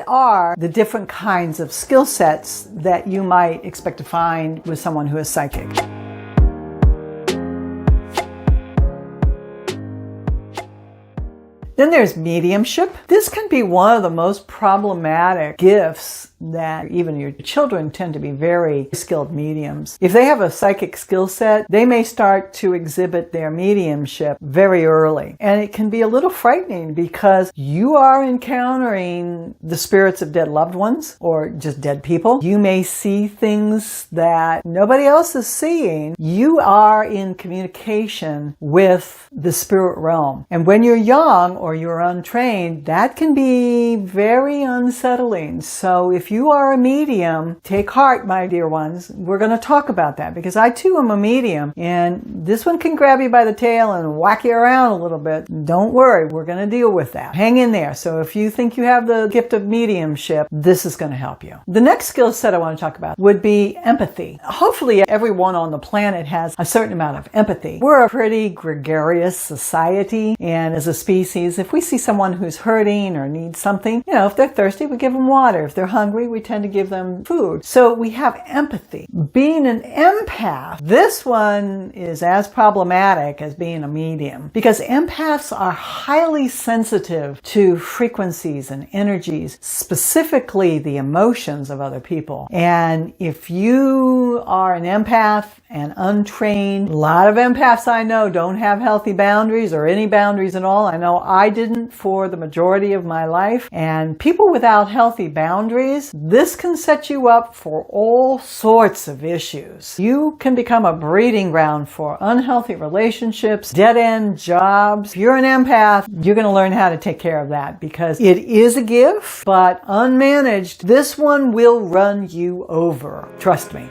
are the different kinds of skill sets that you might expect to find with someone who is psychic. Then there's mediumship. This can be one of the most problematic gifts that even your children tend to be very skilled mediums. If they have a psychic skill set, they may start to exhibit their mediumship very early. And it can be a little frightening because you are encountering the spirits of dead loved ones or just dead people. You may see things that nobody else is seeing. You are in communication with the spirit realm. And when you're young or you're untrained, that can be very unsettling. So if you are a medium, take heart, my dear ones. We're going to talk about that because I too am a medium, and this one can grab you by the tail and whack you around a little bit. Don't worry, we're going to deal with that. Hang in there. So if you think you have the gift of mediumship, this is going to help you. The next skill set I want to talk about would be empathy. Hopefully everyone on the planet has a certain amount of empathy. We're a pretty gregarious society, and as a species, if we see someone who's hurting or needs something, if they're thirsty, we give them water. If they're hungry, we tend to give them food. So we have empathy. Being an empath, this one is as problematic as being a medium because empaths are highly sensitive to frequencies and energies, specifically the emotions of other people. And if you are an empath and untrained, a lot of empaths I know don't have healthy boundaries or any boundaries at all. I know I didn't for the majority of my life. And people without healthy boundaries, this can set you up for all sorts of issues. You can become a breeding ground for unhealthy relationships, dead-end jobs. If you're an empath, you're going to learn how to take care of that because it is a gift, but unmanaged, this one will run you over. Trust me.